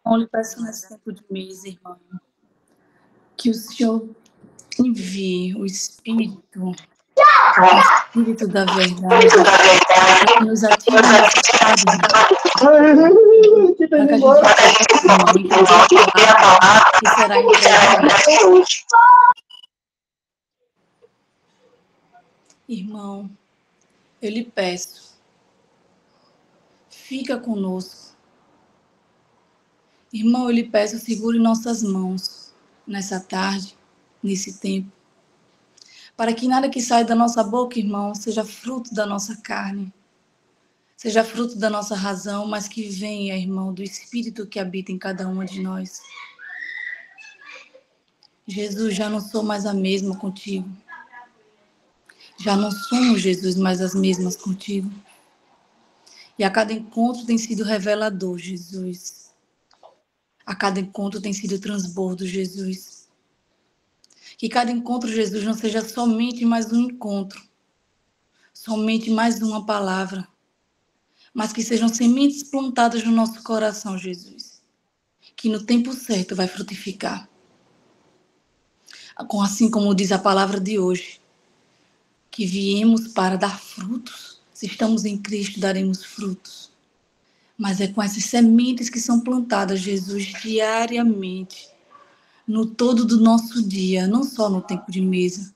Eu lhe peço nesse tempo de mês, irmão, que o Senhor envie o Espírito da verdade, para que nos ative nessa tarde, irmão. Para que a gente possa, irmão, entender a palavra que será entregue hoje. Irmão, eu lhe peço, fica conosco. Irmão, eu lhe peço, segure nossas mãos nessa tarde, nesse tempo, para que nada que saia da nossa boca, irmão, seja fruto da nossa carne, seja fruto da nossa razão, mas que venha, irmão, do Espírito que habita em cada uma de nós. Jesus, já não sou mais a mesma contigo. Já não somos, Jesus, mais as mesmas contigo. E a cada encontro tem sido revelador, Jesus. A cada encontro tem sido transbordo, Jesus. Que cada encontro, Jesus, não seja somente mais um encontro, somente mais uma palavra, mas que sejam sementes plantadas no nosso coração, Jesus, que no tempo certo vai frutificar. Assim como diz a palavra de hoje, que viemos para dar frutos. Se estamos em Cristo, daremos frutos. Mas é com essas sementes que são plantadas, Jesus, diariamente, no todo do nosso dia, não só no tempo de mesa.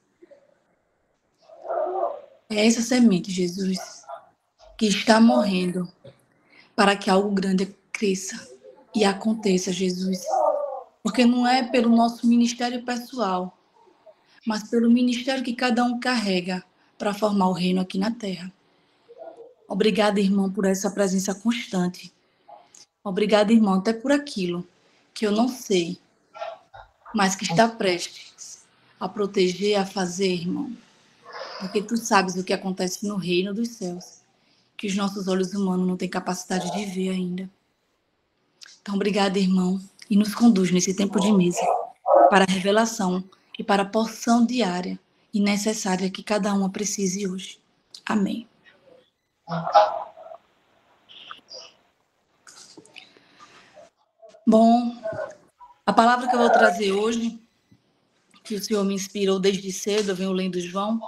É essa semente, Jesus, que está morrendo para que algo grande cresça e aconteça, Jesus. Porque não é pelo nosso ministério pessoal, mas pelo ministério que cada um carrega para formar o reino aqui na terra. Obrigada, irmão, por essa presença constante. Obrigada, irmão, até por aquilo que eu não sei, mas que está prestes a proteger, a fazer, irmão. Porque tu sabes o que acontece no reino dos céus, que os nossos olhos humanos não têm capacidade de ver ainda. Então, obrigada, irmão, e nos conduz nesse tempo de mesa para a revelação e para a porção diária e necessária que cada uma precise hoje. Amém. Bom, a palavra que eu vou trazer hoje, que o Senhor me inspirou desde cedo, eu venho lendo João,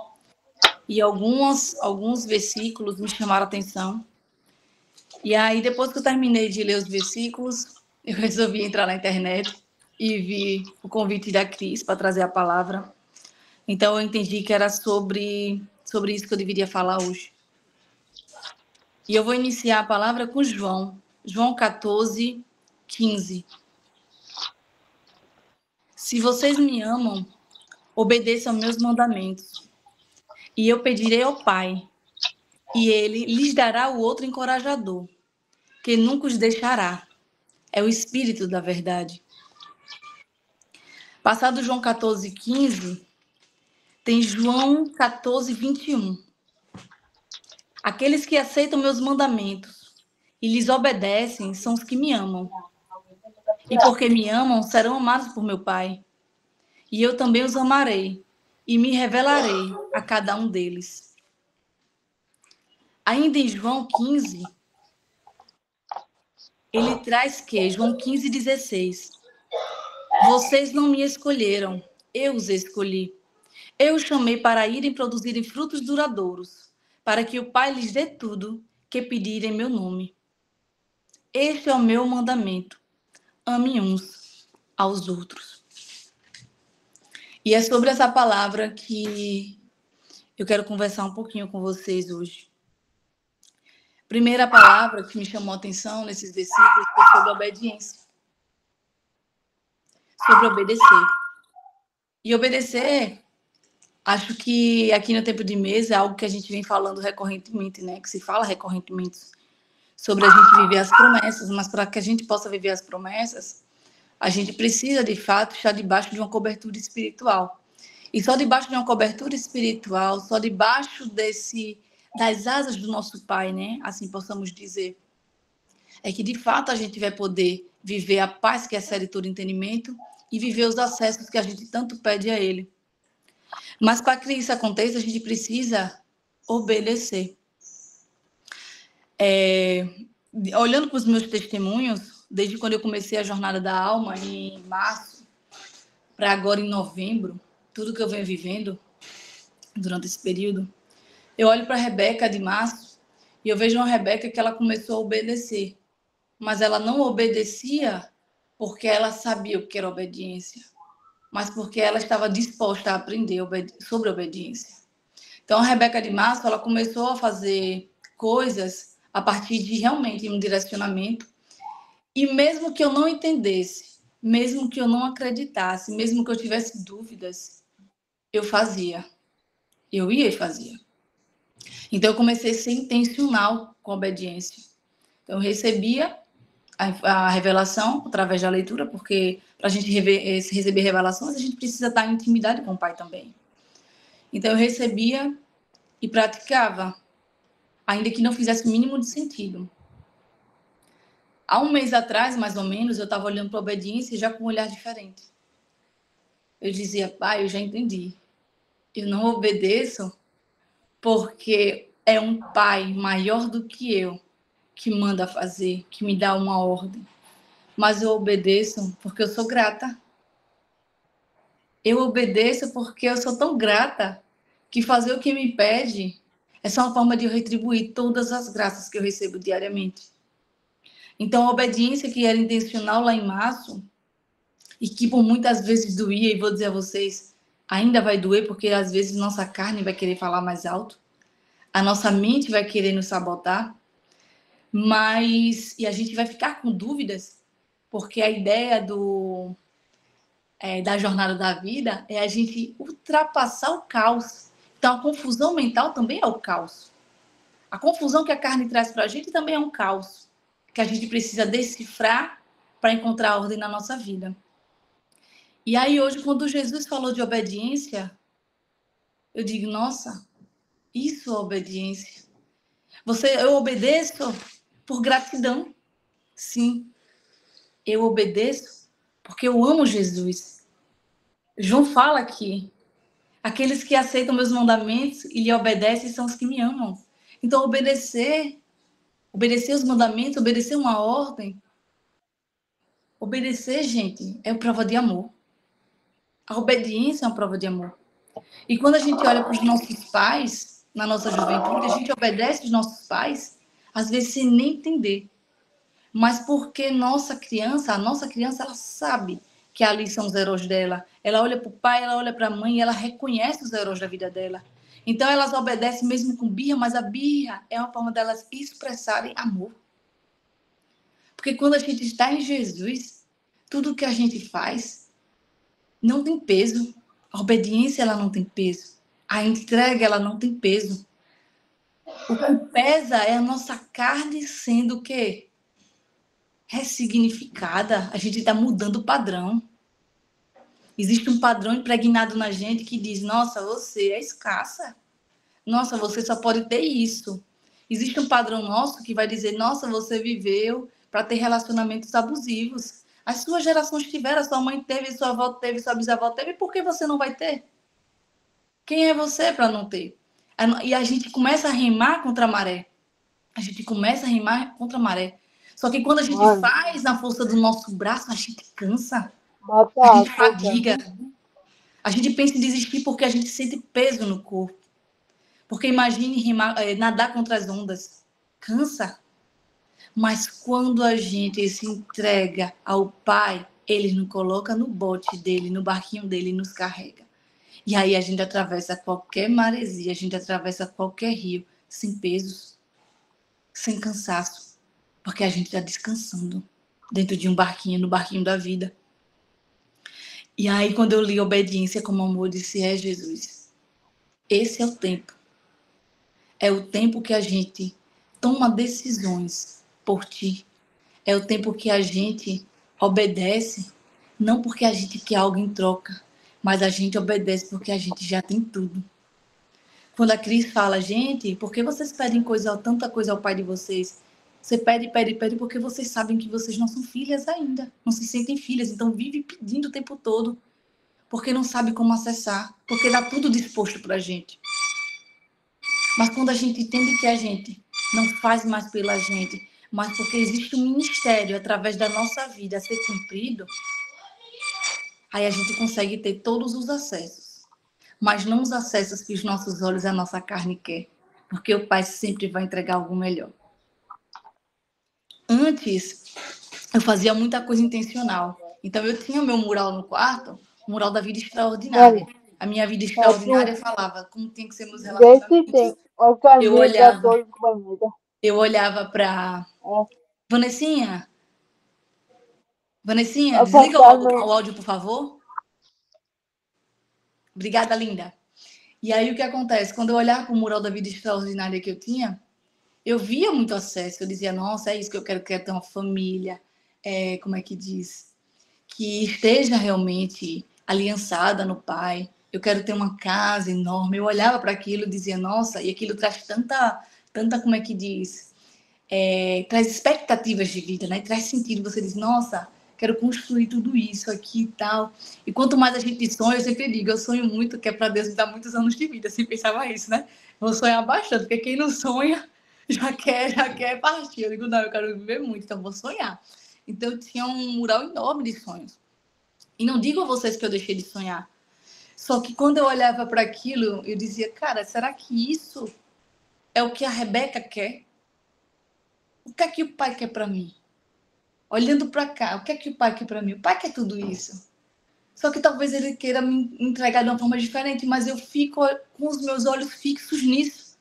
e alguns versículos me chamaram a atenção. E aí, depois que eu terminei de ler os versículos, eu resolvi entrar na internet e vi o convite da Cris para trazer a palavra. Então, eu entendi que era sobre isso que eu deveria falar hoje. E eu vou iniciar a palavra com João 14, 15. Se vocês me amam, obedeçam meus mandamentos. E eu pedirei ao Pai, e ele lhes dará o outro encorajador, que nunca os deixará. É o Espírito da verdade. Passado João 14, 15, tem João 14, 21. Aqueles que aceitam meus mandamentos e lhes obedecem são os que me amam. E porque me amam, serão amados por meu Pai. E eu também os amarei e me revelarei a cada um deles. Ainda em João 15, ele traz que, João 15, 16, vocês não me escolheram, eu os escolhi. Eu os chamei para irem produzirem frutos duradouros, para que o Pai lhes dê tudo que pedirem em meu nome. Este é o meu mandamento. Ame uns aos outros. E é sobre essa palavra que eu quero conversar um pouquinho com vocês hoje. Primeira palavra que me chamou a atenção nesses versículos foi sobre a obediência. Sobre obedecer. E obedecer, acho que aqui no Tempo de Mesa é algo que a gente vem falando recorrentemente, né? Que se fala recorrentemente sobre a gente viver as promessas, mas para que a gente possa viver as promessas, a gente precisa, de fato, estar debaixo de uma cobertura espiritual. E só debaixo de uma cobertura espiritual, só debaixo das asas do nosso Pai, né? Assim possamos dizer, é que de fato a gente vai poder viver a paz que excede todo entendimento e viver os acessos que a gente tanto pede a Ele. Mas para que isso aconteça, a gente precisa obedecer. Olhando para os meus testemunhos, desde quando eu comecei a Jornada da Alma, em março, para agora em novembro, tudo que eu venho vivendo durante esse período, eu olho para a Rebeca de março e eu vejo uma Rebeca que ela começou a obedecer, mas ela não obedecia porque ela sabia o que era obediência, mas porque ela estava disposta a aprender sobre obediência. Então, a Rebeca de março, ela começou a fazer coisas a partir de realmente um direcionamento, e mesmo que eu não entendesse, mesmo que eu não acreditasse, mesmo que eu tivesse dúvidas, eu fazia. Eu ia e fazia. Então, eu comecei a ser intencional com a obediência. Então, eu recebia a revelação através da leitura, porque para a gente receber revelações, a gente precisa estar em intimidade com o Pai também. Então, eu recebia e praticava, ainda que não fizesse o mínimo de sentido. Há um mês atrás, mais ou menos, eu estava olhando para a obediência já com um olhar diferente. Eu dizia, pai, eu já entendi. Eu não obedeço porque é um pai maior do que eu que manda fazer, que me dá uma ordem. Mas eu obedeço porque eu sou grata. Eu obedeço porque eu sou tão grata que fazer o que me pede é só uma forma de eu retribuir todas as graças que eu recebo diariamente. Então, a obediência que era intencional lá em março, e que por muitas vezes doía, e vou dizer a vocês, ainda vai doer, porque às vezes nossa carne vai querer falar mais alto, a nossa mente vai querer nos sabotar, e a gente vai ficar com dúvidas, porque a ideia da jornada da vida é a gente ultrapassar o caos. Então, a confusão mental também é o caos. A confusão que a carne traz para a gente também é um caos, que a gente precisa decifrar para encontrar ordem na nossa vida. E aí, hoje, quando Jesus falou de obediência, eu digo, nossa, isso é obediência. Eu obedeço por gratidão. Sim, eu obedeço porque eu amo Jesus. João fala aqui, aqueles que aceitam meus mandamentos e lhe obedecem são os que me amam. Então, obedecer os mandamentos, obedecer uma ordem, obedecer, gente, é uma prova de amor. A obediência é uma prova de amor. E quando a gente olha para os nossos pais, na nossa juventude, a gente obedece os nossos pais, às vezes sem nem entender. Mas porque a nossa criança, ela sabe que ali são os heróis dela. Ela olha para o pai, ela olha para a mãe e ela reconhece os heróis da vida dela. Então elas obedecem mesmo com birra, mas a birra é uma forma delas expressarem amor. Porque quando a gente está em Jesus, tudo que a gente faz não tem peso. A obediência, ela não tem peso. A entrega, ela não tem peso. O que pesa é a nossa carne sendo o quê? Ressignificada. A gente está mudando o padrão. Existe um padrão impregnado na gente que diz, nossa, você é escassa. Nossa, você só pode ter isso. Existe um padrão nosso que vai dizer, nossa, você viveu para ter relacionamentos abusivos. As suas gerações tiveram, a sua mãe teve, sua avó teve, sua bisavó teve, por que você não vai ter? Quem é você para não ter? E a gente começa a remar contra a maré. A gente começa a remar contra a maré. Só que quando a gente faz na força do nosso braço, a gente cansa. A gente fadiga. A gente pensa em desistir porque a gente sente peso no corpo. Porque imagine nadar contra as ondas. Cansa. Mas quando a gente se entrega ao Pai, Ele nos coloca no bote dele, no barquinho dele e nos carrega. E aí a gente atravessa qualquer maresia, a gente atravessa qualquer rio, sem pesos, sem cansaço, porque a gente está descansando dentro de um barquinho, no barquinho da vida. E aí quando eu li obediência como amor, eu disse, Jesus, esse é o tempo. É o tempo que a gente toma decisões por ti. É o tempo que a gente obedece, não porque a gente quer algo em troca, mas a gente obedece porque a gente já tem tudo. Quando a Cris fala, gente, por que vocês pedem tanta coisa ao pai de vocês? Você pede porque vocês sabem que vocês não são filhas ainda. Não se sentem filhas, então vive pedindo o tempo todo. Porque não sabe como acessar. Porque dá tudo disposto pra gente. Mas quando a gente entende que a gente não faz mais pela gente, mas porque existe um ministério através da nossa vida a ser cumprido, aí a gente consegue ter todos os acessos. Mas não os acessos que os nossos olhos e a nossa carne quer, porque o Pai sempre vai entregar algo melhor. Antes, eu fazia muita coisa intencional. Então, eu tinha o meu mural no quarto, o mural da vida extraordinária. A minha vida extraordinária falava como tem que ser meus relacionamentos. Eu olhava para Vanessinha, desliga o áudio, por favor. Obrigada, linda. E aí, o que acontece? Quando eu olhava para o mural da vida extraordinária que eu tinha, eu via muito acesso. Eu dizia, nossa, é isso que eu quero ter uma família. Como é que diz? Que esteja realmente aliançada no Pai. Eu quero ter uma casa enorme. Eu olhava para aquilo e dizia, nossa, e aquilo traz tanta, como é que diz? Traz expectativas de vida, né? Traz sentido. Você diz, nossa, quero construir tudo isso aqui e tal. E quanto mais a gente sonha, eu sempre digo, eu sonho muito, que é para Deus me dar muitos anos de vida. Assim pensava isso, né? Vou sonhar bastante, porque quem não sonha já quer partir. Eu digo, não, eu quero viver muito, então vou sonhar. Então eu tinha um mural enorme de sonhos. E não digo a vocês que eu deixei de sonhar. Só que quando eu olhava para aquilo, eu dizia, cara, será que isso é o que a Rebeca quer? O que é que o pai quer para mim? Olhando para cá, o que é que o pai quer para mim? O pai quer tudo isso. Só que talvez ele queira me entregar de uma forma diferente, mas eu fico com os meus olhos fixos nisso.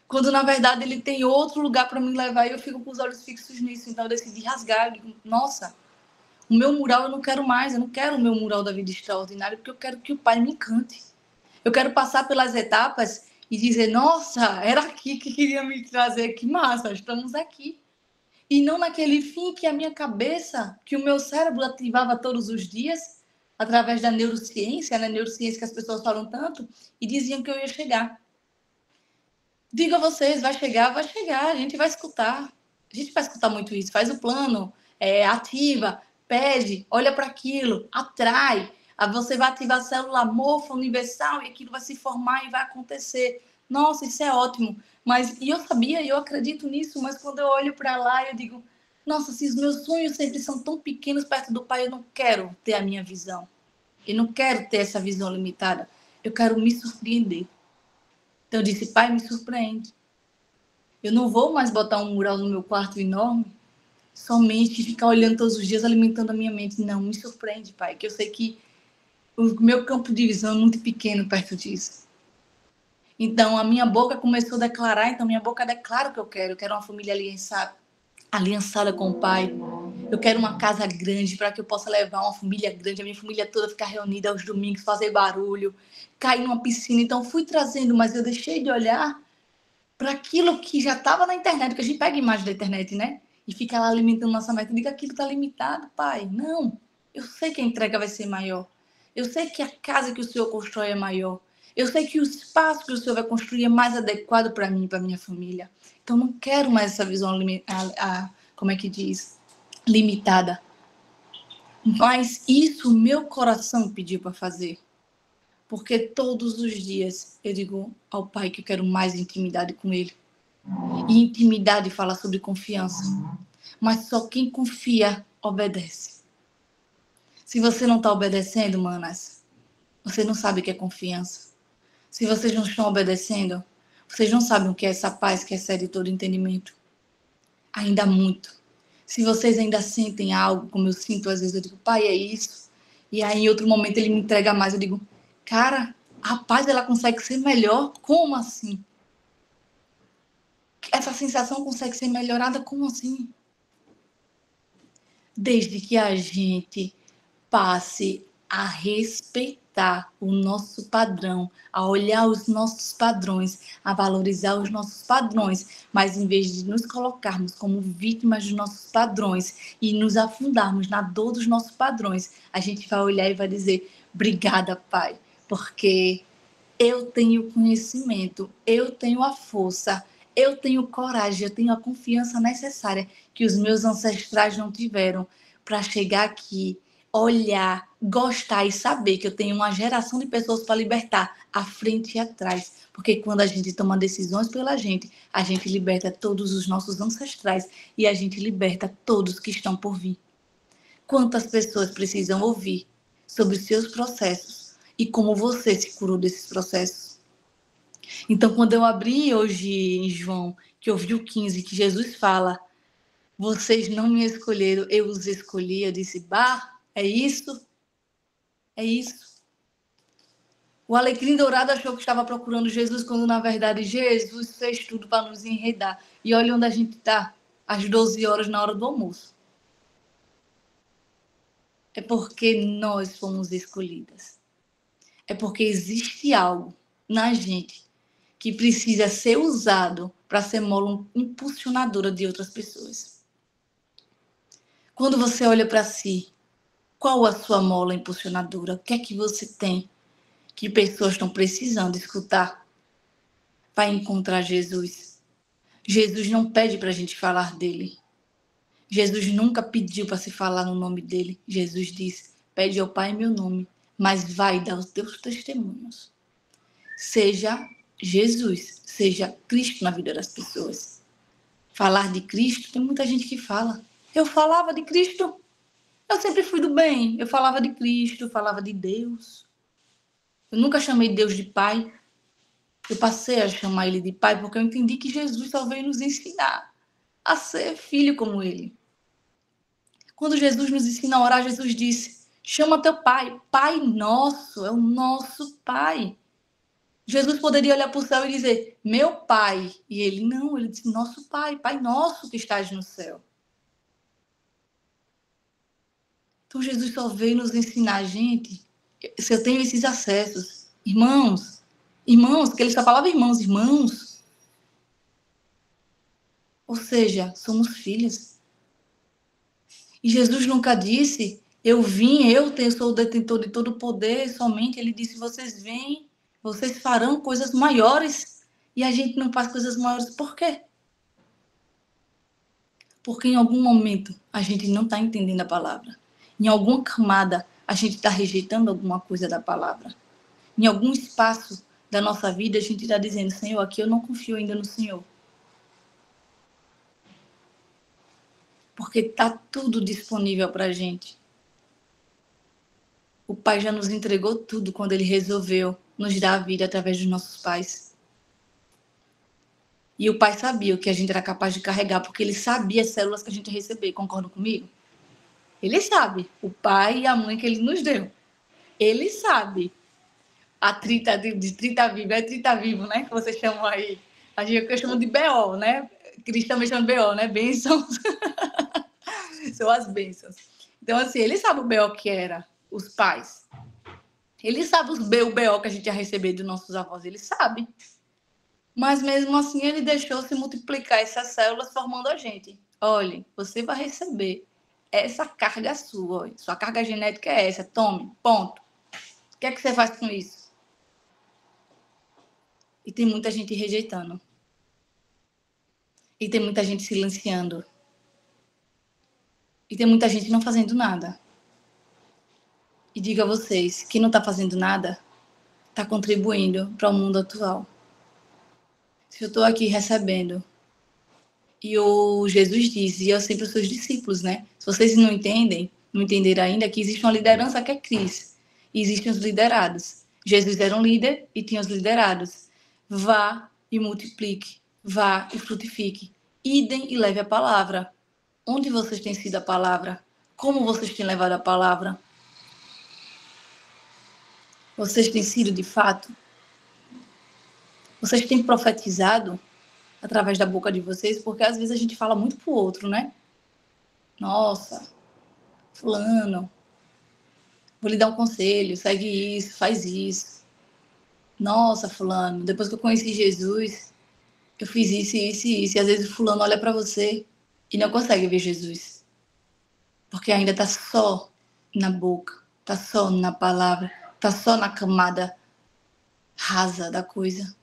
Quando, na verdade, ele tem outro lugar para me levar e eu fico com os olhos fixos nisso. Então, eu decidi rasgar. Eu digo, nossa, o meu mural eu não quero mais. Eu não quero o meu mural da vida extraordinária, porque eu quero que o Pai me encante. Eu quero passar pelas etapas e dizer, nossa, era aqui que queria me trazer. Que massa, estamos aqui. E não naquele fim que a minha cabeça, que o meu cérebro ativava todos os dias, através da neurociência, né? Neurociência que as pessoas falam tanto, e diziam que eu ia chegar. Digo a vocês, vai chegar, a gente vai escutar. A gente vai escutar muito isso. Faz o plano, ativa, pede, olha para aquilo, atrai. Aí você vai ativar a célula morfa universal e aquilo vai se formar e vai acontecer. Nossa, isso é ótimo. E eu sabia, eu acredito nisso, mas quando eu olho para lá, eu digo, nossa, se os meus sonhos sempre são tão pequenos perto do Pai, eu não quero ter a minha visão. Eu não quero ter essa visão limitada. Eu quero me surpreender. Então eu disse, Pai, me surpreende. Eu não vou mais botar um mural no meu quarto enorme, somente ficar olhando todos os dias, alimentando a minha mente. Não, me surpreende, Pai, que eu sei que o meu campo de visão é muito pequeno perto disso. Então, a minha boca começou a declarar, então minha boca declara o que eu quero. Eu quero uma família aliançada com o Pai. Eu quero uma casa grande para que eu possa levar uma família grande, a minha família toda ficar reunida aos domingos, fazer barulho, cair numa piscina. Então, fui trazendo, mas eu deixei de olhar para aquilo que já estava na internet, porque a gente pega imagem da internet, né? E fica lá alimentando nossa meta. Diga, aquilo está limitado, Pai. Não, eu sei que a entrega vai ser maior. Eu sei que a casa que o Senhor constrói é maior. Eu sei que o espaço que o Senhor vai construir é mais adequado para mim e para minha família. Então, não quero mais essa visão, como é que diz? Limitada. Mas isso o meu coração pediu para fazer. Porque todos os dias eu digo ao Pai que eu quero mais intimidade com Ele. E intimidade fala sobre confiança. Mas só quem confia obedece. Se você não está obedecendo, manas, você não sabe o que é confiança. Se vocês não estão obedecendo, vocês não sabem o que é essa paz que excede todo entendimento. Ainda muito. Se vocês ainda sentem algo, como eu sinto às vezes, eu digo, Pai, é isso. E aí em outro momento ele me entrega mais, eu digo, cara, a paz ela consegue ser melhor? Como assim? Essa sensação consegue ser melhorada? Como assim? Desde que a gente passe a respeitar o nosso padrão, a olhar os nossos padrões, a valorizar os nossos padrões, mas em vez de nos colocarmos como vítimas dos nossos padrões e nos afundarmos na dor dos nossos padrões, a gente vai olhar e vai dizer, obrigada, Pai, porque eu tenho conhecimento, eu tenho a força, eu tenho coragem, eu tenho a confiança necessária que os meus ancestrais não tiveram para chegar aqui olhar, gostar e saber que eu tenho uma geração de pessoas para libertar, à frente e atrás. Porque quando a gente toma decisões pela gente, a gente liberta todos os nossos ancestrais e a gente liberta todos que estão por vir. Quantas pessoas precisam ouvir sobre os seus processos e como você se curou desses processos? Então, quando eu abri hoje em João, que eu vi o 15, que Jesus fala: vocês não me escolheram, eu os escolhi. Eu disse: bah, é isso? É isso. O alecrim dourado achou que estava procurando Jesus, quando na verdade Jesus fez tudo para nos enredar. E olha onde a gente está, às 12 horas, na hora do almoço. É porque nós fomos escolhidas. É porque existe algo na gente que precisa ser usado para ser mola impulsionadora de outras pessoas. Quando você olha para si, qual a sua mola impulsionadora? O que é que você tem que pessoas estão precisando escutar para encontrar Jesus? Jesus não pede para a gente falar dele. Jesus nunca pediu para se falar no nome dele. Jesus diz: pede ao Pai em meu nome, mas vai dar os teus testemunhos. Seja Jesus, seja Cristo na vida das pessoas. Falar de Cristo, tem muita gente que fala. Eu falava de Cristo, eu sempre fui do bem. Eu falava de Cristo, eu falava de Deus. Eu nunca chamei Deus de Pai. Eu passei a chamar ele de Pai porque eu entendi que Jesus só veio nos ensinar a ser filho como ele. Quando Jesus nos ensina a orar, Jesus disse: chama teu Pai. Pai nosso, é o nosso Pai. Jesus poderia olhar para o céu e dizer: meu Pai. E ele não, ele disse: nosso Pai, Pai nosso que estás no céu. Então Jesus só veio nos ensinar, gente, se eu tenho esses acessos. Irmãos, que ele só falava irmãos. Ou seja, somos filhos. E Jesus nunca disse: sou o detentor de todo o poder, somente. Ele disse: vocês vêm, vocês farão coisas maiores. E a gente não faz coisas maiores por quê? Porque em algum momento a gente não está entendendo a palavra. Em alguma camada a gente está rejeitando alguma coisa da palavra. Em algum espaço da nossa vida a gente está dizendo: Senhor, aqui eu não confio ainda no Senhor. Porque está tudo disponível para a gente. O Pai já nos entregou tudo quando Ele resolveu nos dar a vida através dos nossos pais. E o Pai sabia o que a gente era capaz de carregar, porque Ele sabia as células que a gente ia receber. Concordam comigo? Ele sabe. O Pai e a mãe que Ele nos deu. Ele sabe. A trita de trita vivo, é trita vivo, né? Que vocês chamam aí. A gente que eu chamo de BO, né? Cristão me chama de BO, né? Bênçãos. São as bênçãos. Então, assim, ele sabe o BO que era os pais. Ele sabe o BO que a gente ia receber dos nossos avós. Ele sabe. Mas mesmo assim, ele deixou se multiplicar essas células formando a gente. Olha, você vai receber essa carga sua. Olha. Sua carga genética é essa. Tome, ponto. O que é que você faz com isso? E tem muita gente rejeitando. E tem muita gente silenciando. E tem muita gente não fazendo nada. E digo a vocês, quem não está fazendo nada, está contribuindo para o mundo atual. Se eu estou aqui recebendo, e o Jesus disse, e eu sempre os seus discípulos, né? Se vocês não entendem, não entenderam ainda, que existe uma liderança que é Cristo. E existem os liderados. Jesus era um líder e tinha os liderados. Vá e multiplique. Vá e frutifique. Idem e leve a palavra. Onde vocês têm sido a palavra? Como vocês têm levado a palavra? Vocês têm sido de fato? Vocês têm profetizado através da boca de vocês? Porque às vezes a gente fala muito pro outro, né? Nossa, fulano, vou lhe dar um conselho, segue isso, faz isso. Nossa, fulano, depois que eu conheci Jesus, eu fiz isso, isso e isso. E às vezes o fulano olha para você e não consegue ver Jesus. Porque ainda tá só na boca, tá só na palavra, tá só na camada rasa da coisa.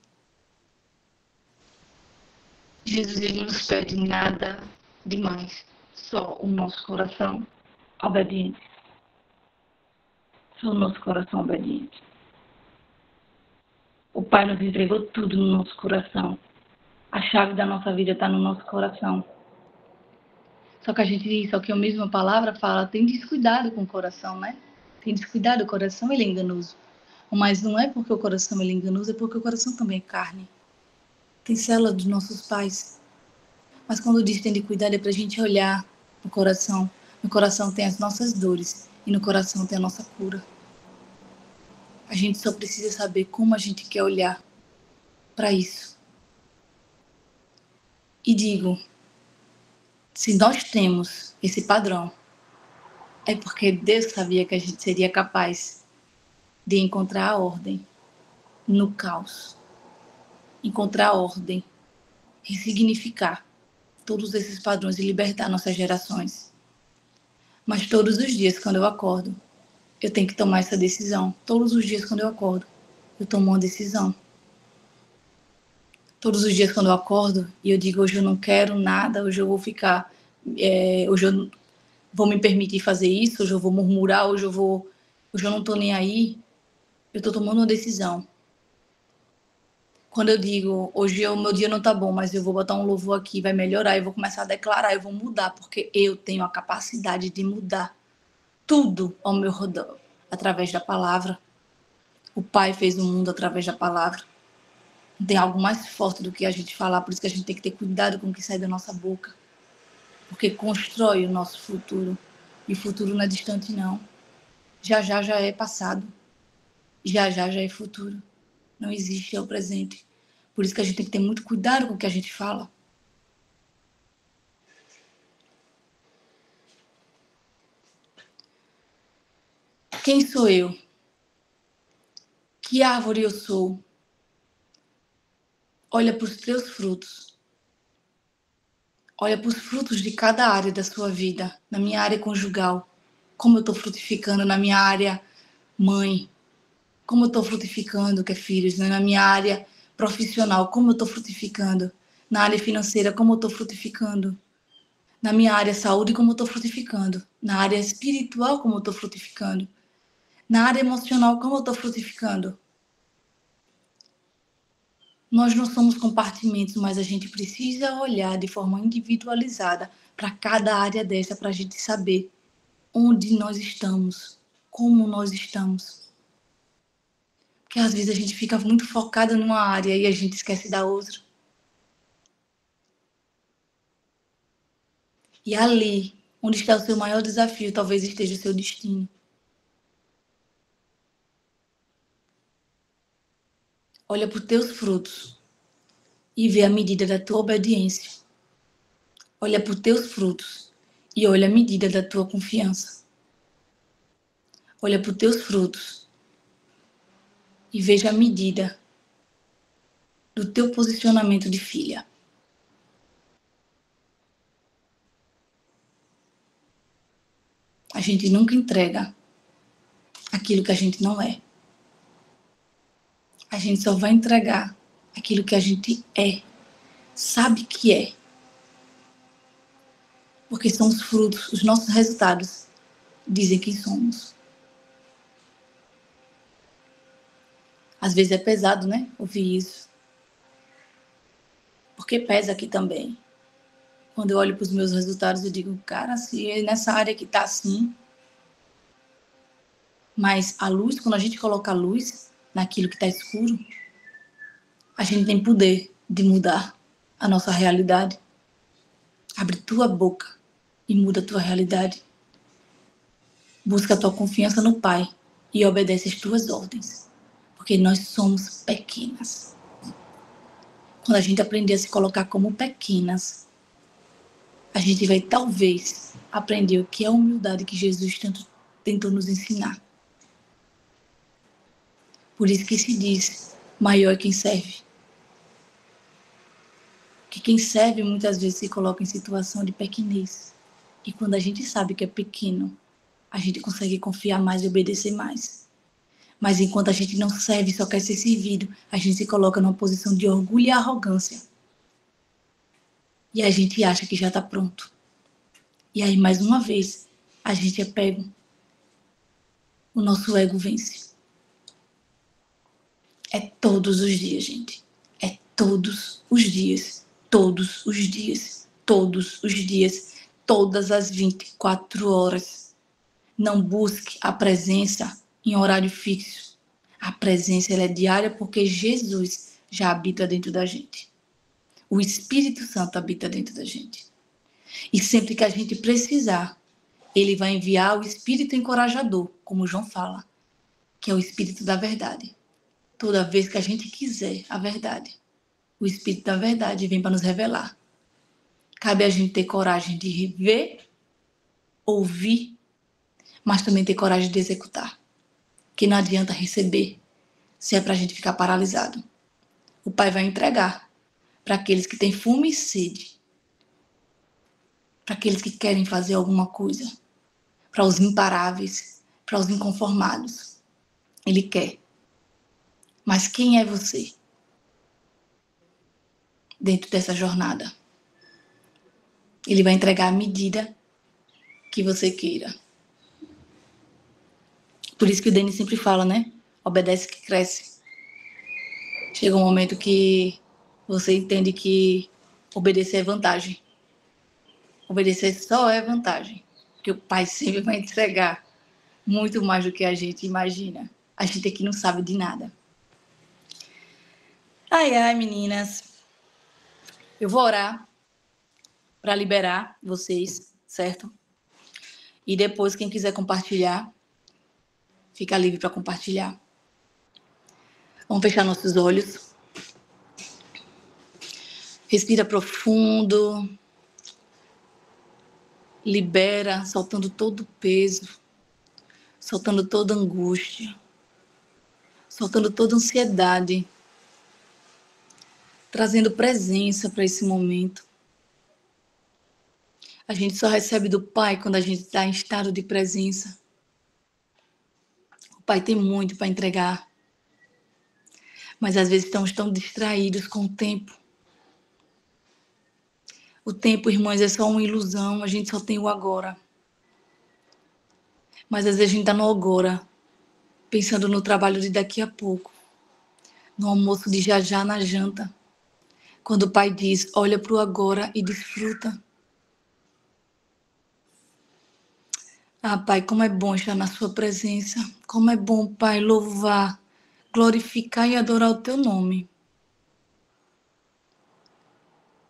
Jesus, ele não nos pede nada demais, só o nosso coração obediente. Só o nosso coração obediente. O Pai nos entregou tudo no nosso coração. A chave da nossa vida está no nosso coração. Só que a mesma palavra fala, tem descuidado com o coração, né? Tem descuidado, o coração ele é enganoso. Mas não é porque o coração ele é enganoso, é porque o coração também é carne. Tem célula dos nossos pais. Mas quando diz tem de cuidar, é para a gente olhar o coração. No coração tem as nossas dores e no coração tem a nossa cura. A gente só precisa saber como a gente quer olhar para isso. E digo, se nós temos esse padrão, é porque Deus sabia que a gente seria capaz de encontrar a ordem no caos. Encontrar a ordem, ressignificar todos esses padrões e libertar nossas gerações. Mas todos os dias, quando eu acordo, eu tenho que tomar essa decisão. Todos os dias, quando eu acordo, eu tomo uma decisão. Todos os dias, quando eu acordo, e eu digo, hoje eu não quero nada, hoje eu vou ficar... hoje eu vou me permitir fazer isso, hoje eu vou murmurar, hoje eu não tô nem aí, eu tô tomando uma decisão. Quando eu digo, hoje o meu dia não tá bom, mas eu vou botar um louvor aqui, vai melhorar, eu vou começar a declarar, eu vou mudar, porque eu tenho a capacidade de mudar tudo ao meu redor, através da palavra. O Pai fez o mundo através da palavra. Não tem algo mais forte do que a gente falar, por isso que a gente tem que ter cuidado com o que sai da nossa boca, porque constrói o nosso futuro, e o futuro não é distante não. Já é passado, já é futuro, não existe, é o presente. Por isso que a gente tem que ter muito cuidado com o que a gente fala. Quem sou eu? Que árvore eu sou? Olha para os teus frutos. Olha para os frutos de cada área da sua vida. Na minha área conjugal, como eu estou frutificando. Na minha área mãe, como eu estou frutificando, que é filhos. Né? Na minha área profissional, como eu estou frutificando. Na área financeira, como eu estou frutificando. Na minha área saúde, como eu estou frutificando. Na área espiritual, como eu estou frutificando. Na área emocional, como eu estou frutificando. Nós não somos compartimentos, mas a gente precisa olhar de forma individualizada para cada área dessa, para a gente saber onde nós estamos, como nós estamos. Porque às vezes a gente fica muito focada numa área e a gente esquece da outra. E ali, onde está o seu maior desafio, talvez esteja o seu destino. Olha para os teus frutos e vê a medida da tua obediência. Olha para os teus frutos e olha a medida da tua confiança. Olha para os teus frutos e veja a medida do teu posicionamento de filha. A gente nunca entrega aquilo que a gente não é. A gente só vai entregar aquilo que a gente é, sabe que é. Porque são os frutos, os nossos resultados dizem quem somos. Às vezes é pesado, né? Ouvir isso. Porque pesa aqui também. Quando eu olho para os meus resultados, eu digo, cara, se é nessa área que tá assim. Mas a luz, quando a gente coloca a luz naquilo que está escuro, a gente tem poder de mudar a nossa realidade. Abre tua boca e muda a tua realidade. Busca a tua confiança no Pai e obedece as tuas ordens. Porque nós somos pequenas. Quando a gente aprender a se colocar como pequenas, a gente vai talvez aprender o que é a humildade que Jesus tanto tentou nos ensinar. Por isso que se diz, maior é quem serve. Que quem serve muitas vezes se coloca em situação de pequenez. E quando a gente sabe que é pequeno, a gente consegue confiar mais e obedecer mais. Mas enquanto a gente não serve e só quer ser servido, a gente se coloca numa posição de orgulho e arrogância. E a gente acha que já está pronto. E aí, mais uma vez, a gente é pego o nosso ego vence. É todos os dias, gente. É todos os dias. Todos os dias. Todos os dias. Todas as 24 horas. Não busque a presença em horário fixo. A presença ela é diária porque Jesus já habita dentro da gente. O Espírito Santo habita dentro da gente. E sempre que a gente precisar, ele vai enviar o Espírito encorajador, como João fala, que é o Espírito da verdade. Toda vez que a gente quiser a verdade, o Espírito da verdade vem para nos revelar. Cabe a gente ter coragem de ver, ouvir, mas também ter coragem de executar. Que não adianta receber se é para a gente ficar paralisado. O Pai vai entregar para aqueles que têm fome e sede, para aqueles que querem fazer alguma coisa, para os imparáveis, para os inconformados. Ele quer. Mas quem é você dentro dessa jornada? Ele vai entregar a medida que você queira. Por isso que o Denis sempre fala, né? Obedece que cresce. Chega um momento que você entende que obedecer é vantagem. Obedecer só é vantagem. Porque o Pai sempre vai entregar muito mais do que a gente imagina. A gente aqui não sabe de nada. Ai, ai, meninas. Eu vou orar para liberar vocês, certo? E depois, quem quiser compartilhar, fica livre para compartilhar. Vamos fechar nossos olhos. Respira profundo. Libera, soltando todo o peso. Soltando toda a angústia. Soltando toda a ansiedade. Trazendo presença para esse momento. A gente só recebe do Pai quando a gente está em estado de presença. O Pai tem muito para entregar. Mas às vezes estamos tão distraídos com o tempo. O tempo, irmãs, é só uma ilusão. A gente só tem o agora. Mas às vezes a gente está no agora, pensando no trabalho de daqui a pouco. No almoço de já já, na janta. Quando o Pai diz, olha para o agora e desfruta. Ah, Pai, como é bom estar na sua presença. Como é bom, Pai, louvar, glorificar e adorar o teu nome.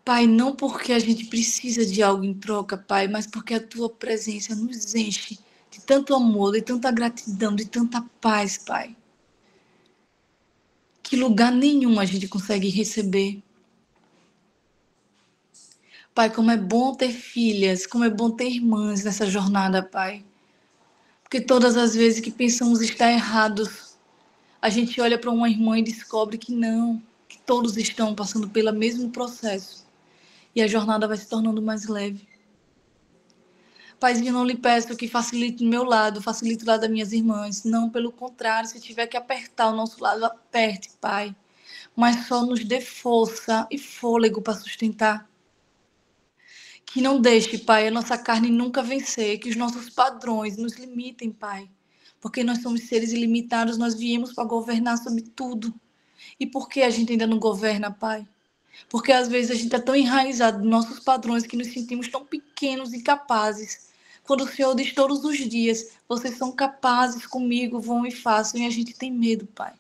Pai, não porque a gente precisa de algo em troca, Pai, mas porque a tua presença nos enche de tanto amor, de tanta gratidão, de tanta paz, Pai. Que lugar nenhum a gente consegue receber. Pai, como é bom ter filhas, como é bom ter irmãs nessa jornada, Pai. Porque todas as vezes que pensamos estar errados, a gente olha para uma irmã e descobre que não, que todos estão passando pelo mesmo processo. E a jornada vai se tornando mais leve. Paizinho, não lhe peço que facilite o meu lado, facilite o lado das minhas irmãs. Não, pelo contrário, se tiver que apertar o nosso lado, aperte, Pai. Mas só nos dê força e fôlego para sustentar. Que não deixe, Pai, a nossa carne nunca vencer, que os nossos padrões nos limitem, Pai. Porque nós somos seres ilimitados, nós viemos para governar sobre tudo. E por que a gente ainda não governa, Pai? Porque às vezes a gente é tão enraizado nos nossos padrões que nos sentimos tão pequenos e incapazes. Quando o Senhor diz todos os dias, vocês são capazes comigo, vão e façam, e a gente tem medo, Pai.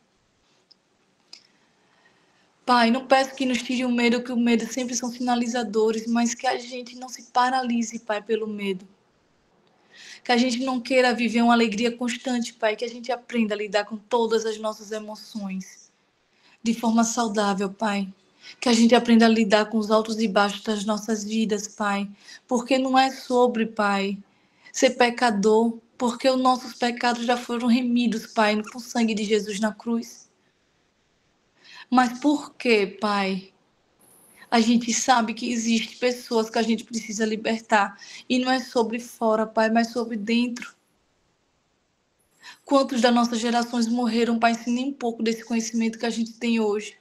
Pai, não peço que nos tire o medo, que o medo sempre são sinalizadores, mas que a gente não se paralise, Pai, pelo medo. Que a gente não queira viver uma alegria constante, Pai, que a gente aprenda a lidar com todas as nossas emoções de forma saudável, Pai. Que a gente aprenda a lidar com os altos e baixos das nossas vidas, Pai. Porque não é sobre, Pai, ser pecador, porque os nossos pecados já foram remidos, Pai, com o sangue de Jesus na cruz. Mas por que, Pai? A gente sabe que existem pessoas que a gente precisa libertar. E não é sobre fora, Pai, mas sobre dentro. Quantos das nossas gerações morreram, Pai, sem nem um pouco desse conhecimento que a gente tem hoje?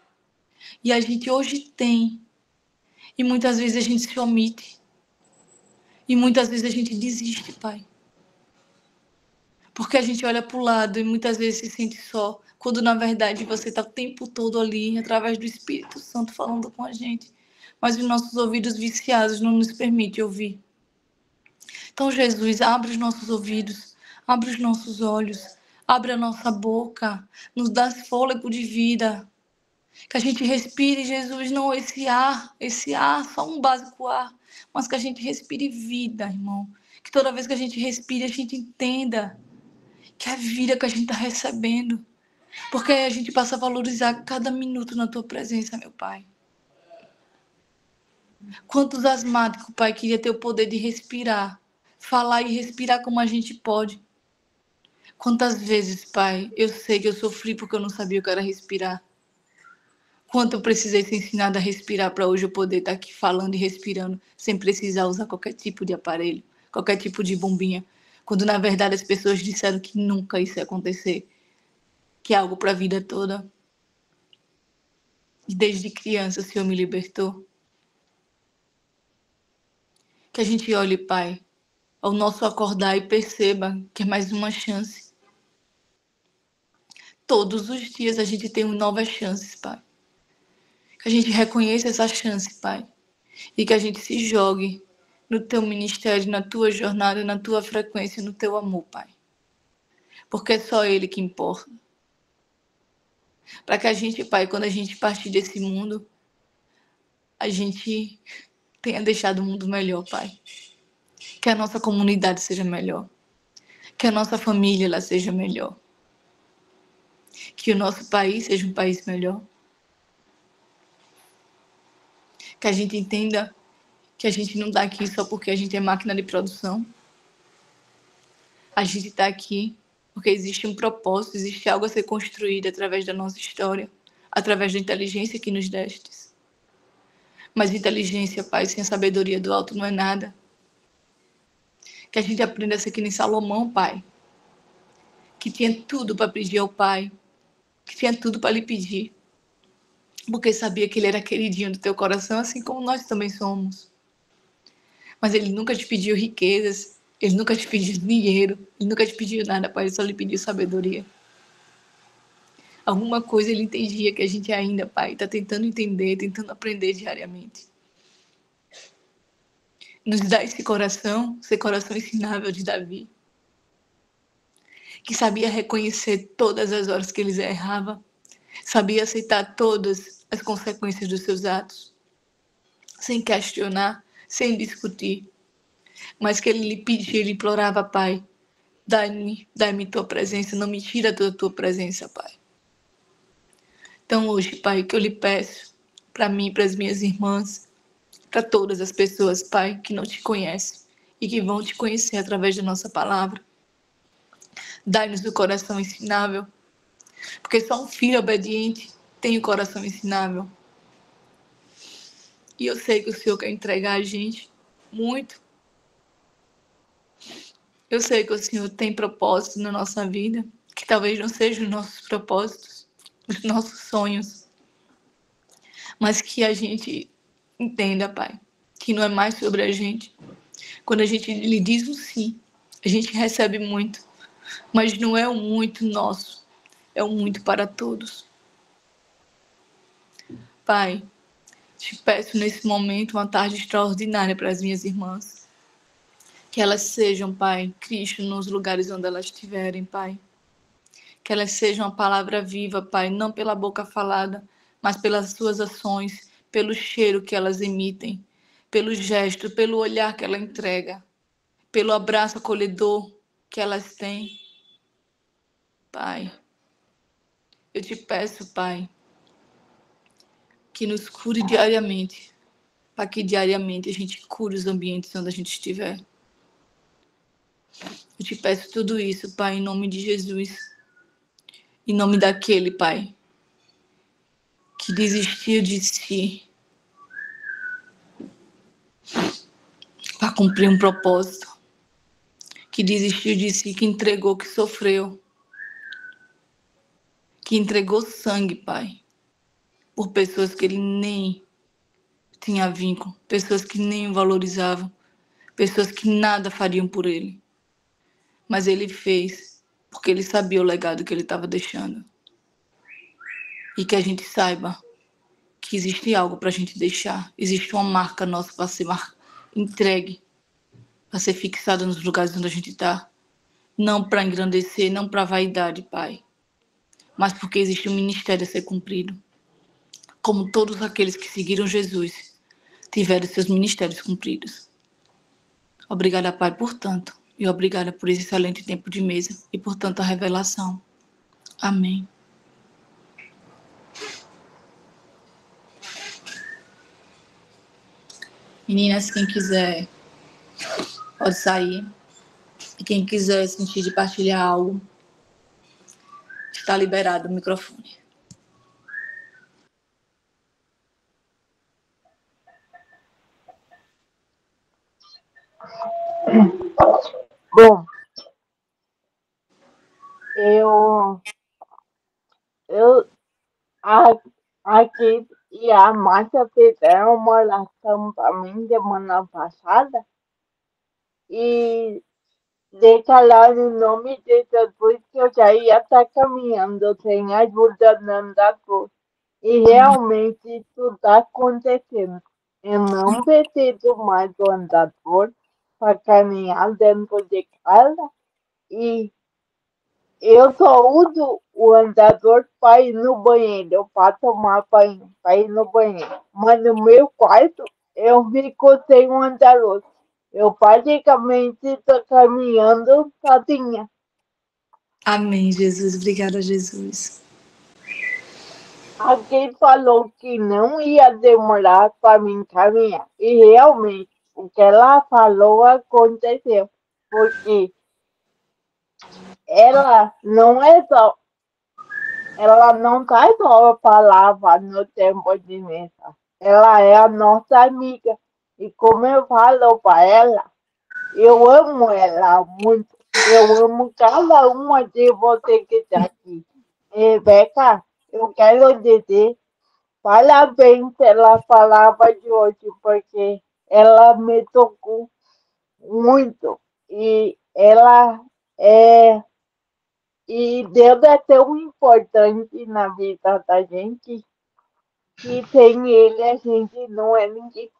E a gente hoje tem. E muitas vezes a gente se omite. E muitas vezes a gente desiste, Pai. Porque a gente olha para o lado e muitas vezes se sente só, quando na verdade você está o tempo todo ali, através do Espírito Santo falando com a gente. Mas os nossos ouvidos viciados não nos permitem ouvir. Então, Jesus, abre os nossos ouvidos, abre os nossos olhos, abre a nossa boca, nos dá fôlego de vida. Que a gente respire, Jesus, não esse ar, só um básico ar, mas que a gente respire vida, irmão. Que toda vez que a gente respire, a gente entenda que é a vida que a gente está recebendo. Porque aí a gente passa a valorizar cada minuto na tua presença, meu Pai. Quantos asmáticos, Pai, queria ter o poder de respirar, falar e respirar como a gente pode. Quantas vezes, Pai, eu sei que eu sofri porque eu não sabia o que era respirar. Quanto eu precisei ser ensinada a respirar para hoje eu poder estar aqui falando e respirando sem precisar usar qualquer tipo de aparelho, qualquer tipo de bombinha. Quando na verdade as pessoas disseram que nunca isso ia acontecer, que é algo para a vida toda. E desde criança o Senhor me libertou. Que a gente olhe, Pai, ao nosso acordar e perceba que é mais uma chance. Todos os dias a gente tem novas chances, Pai. Que a gente reconheça essa chance, Pai. E que a gente se jogue no teu ministério, na tua jornada, na tua frequência, no teu amor, Pai. Porque é só Ele que importa. Para que a gente, Pai, quando a gente partir desse mundo, a gente tenha deixado o mundo melhor, Pai. Que a nossa comunidade seja melhor. Que a nossa família ela seja melhor. Que o nosso país seja um país melhor. Que a gente entenda que a gente não está aqui só porque a gente é máquina de produção. A gente está aqui porque existe um propósito, existe algo a ser construído através da nossa história, através da inteligência que nos destes. Mas inteligência, Pai, sem a sabedoria do alto não é nada. Que a gente aprenda a ser que nem Salomão, Pai, que tinha tudo para pedir ao Pai, que tinha tudo para lhe pedir, porque sabia que ele era queridinho do teu coração, assim como nós também somos. Mas ele nunca te pediu riquezas, ele nunca te pediu dinheiro, ele nunca te pediu nada, Pai, ele só lhe pediu sabedoria. Alguma coisa ele entendia que a gente ainda, Pai, está tentando entender, tentando aprender diariamente. Nos dá esse coração ensinável de Davi, que sabia reconhecer todas as horas que ele errava, sabia aceitar todas as consequências dos seus atos, sem questionar, sem discutir, mas que ele lhe pedia, ele implorava, Pai, dai-me tua presença, não me tira da tua presença, Pai. Então hoje, Pai, que eu lhe peço, para mim, para as minhas irmãs, para todas as pessoas, Pai, que não te conhecem e que vão te conhecer através da nossa palavra, dai-nos o coração ensinável, porque só um filho obediente tem o coração ensinável. E eu sei que o Senhor quer entregar a gente muito. Eu sei que o Senhor tem propósito na nossa vida, que talvez não sejam os nossos propósitos, os nossos sonhos, mas que a gente entenda, Pai, que não é mais sobre a gente. Quando a gente lhe diz um sim, a gente recebe muito, mas não é um muito nosso, é um muito para todos. Pai, te peço nesse momento uma tarde extraordinária para as minhas irmãs. Que elas sejam, Pai, Cristo nos lugares onde elas estiverem, Pai. Que elas sejam a palavra viva, Pai, não pela boca falada, mas pelas suas ações, pelo cheiro que elas emitem, pelo gesto, pelo olhar que ela entrega, pelo abraço acolhedor que elas têm. Pai, eu te peço, Pai, que nos cure diariamente, para que diariamente a gente cure os ambientes onde a gente estiver. Eu te peço tudo isso, Pai, em nome de Jesus. Em nome daquele, Pai, que desistiu de si para cumprir um propósito. Que desistiu de si, que entregou, que sofreu. Que entregou sangue, Pai, por pessoas que ele nem tinha vínculo, pessoas que nem o valorizavam, pessoas que nada fariam por ele. Mas ele fez, porque ele sabia o legado que ele estava deixando. E que a gente saiba que existe algo para a gente deixar, existe uma marca nossa para ser entregue, para ser fixada nos lugares onde a gente está. Não para engrandecer, não para vaidade, Pai, mas porque existe um ministério a ser cumprido. Como todos aqueles que seguiram Jesus tiveram seus ministérios cumpridos. Obrigada, Pai, por tanto. E obrigada por esse excelente tempo de mesa e por tanta revelação. Amém. Meninas, quem quiser pode sair. E quem quiser sentir de partilhar algo, está liberado o microfone. Bom, aqui e a Márcia fizeram uma oração para mim semana passada e deixa lá no nome de Jesus que eu já ia estar caminhando sem ajuda do andador. E realmente isso está acontecendo. Eu não preciso mais do andador para caminhar dentro de casa e eu só uso o andador para ir no banheiro, para tomar banho, para ir no banheiro. Mas no meu quarto, eu fico sem o andador. Eu praticamente estou caminhando sozinha. Amém, Jesus. Obrigada, Jesus. Alguém falou que não ia demorar para me caminhar. E realmente, o que ela falou aconteceu. Porque ela não é só ela não traz só palavra no tempo de mesa. Ela é a nossa amiga. E como eu falo para ela, eu amo ela muito. Eu amo cada uma de vocês que está aqui. Rebeca, eu quero dizer parabéns pela palavra de hoje, porque ela me tocou muito. E ela é e Deus é tão importante na vida da gente que sem ele a gente não é ninguém.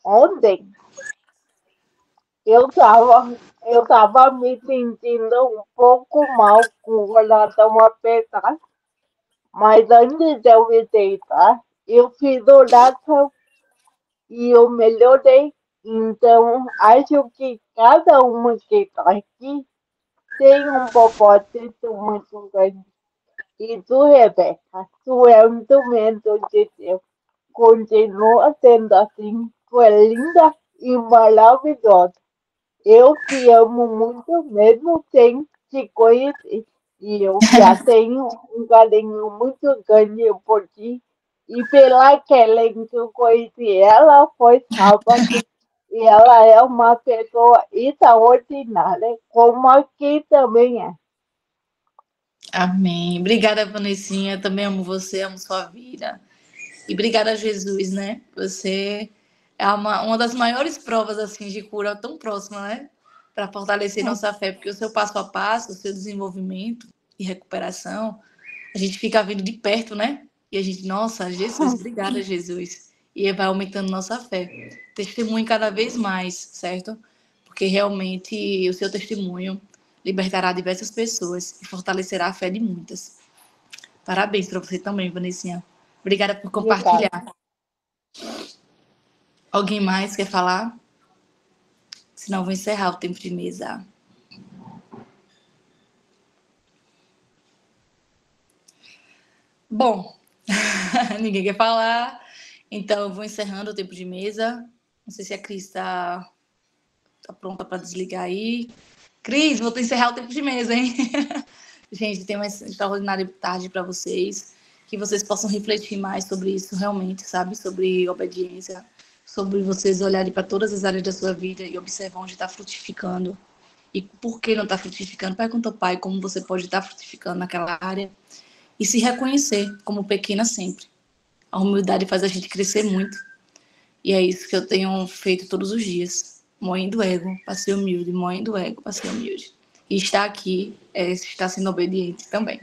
Ontem eu tava me sentindo um pouco mal com o coração apertado, mas antes de eu me deitar, eu fiz oração e eu melhorei. Então, acho que cada uma que está aqui tem um propósito muito grande. E tu, Rebeca, tu é um instrumento de Deus. Continua sendo assim. Tu é linda e maravilhosa. Eu te amo muito, mesmo sem te conhecer. E eu já tenho um carinho muito grande por ti. E pela Kellen que eu conheci, ela foi sábado. E ela é uma pessoa extraordinária, como aqui também é. Amém. Obrigada, Vanessinha. Também amo você, amo sua vida. E obrigada a Jesus, né? Você é uma das maiores provas assim de cura tão próxima, né? Para fortalecer nossa fé, porque o seu passo a passo, o seu desenvolvimento e recuperação, a gente fica vendo de perto, né? E a gente, nossa, Jesus, obrigada, Jesus. E vai aumentando nossa fé. Testemunhe cada vez mais, certo? Porque realmente o seu testemunho libertará diversas pessoas e fortalecerá a fé de muitas. Parabéns para você também, Vanessinha. Obrigada por Obrigada. compartilhar. Alguém mais quer falar? Senão eu vou encerrar o tempo de mesa. Bom, ninguém quer falar. Então eu vou encerrando o tempo de mesa. Não sei se a Cris está pronta para desligar aí. Cris, vou encerrar o tempo de mesa, hein? Gente, tem uma extraordinária tarde para vocês. Que vocês possam refletir mais sobre isso realmente, sabe? Sobre obediência, sobre vocês olharem para todas as áreas da sua vida e observar onde está frutificando. E por que não está frutificando? Pergunta ao pai como você pode estar frutificando naquela área. E se reconhecer como pequena sempre. A humildade faz a gente crescer muito. E é isso que eu tenho feito todos os dias. Moendo o ego para ser humilde, moendo o ego para ser humilde. E estar aqui está sendo obediente também.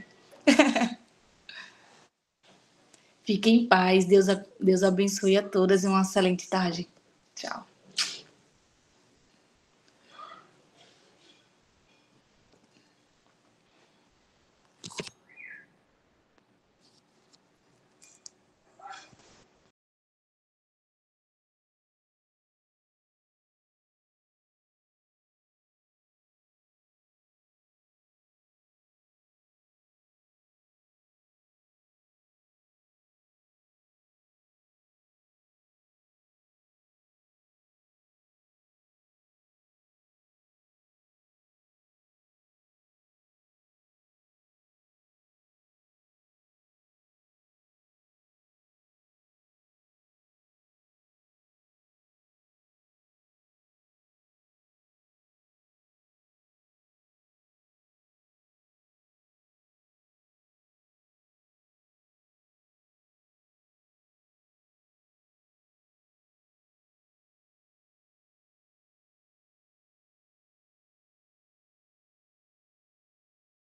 Fiquem em paz. Deus abençoe a todas e uma excelente tarde. Tchau.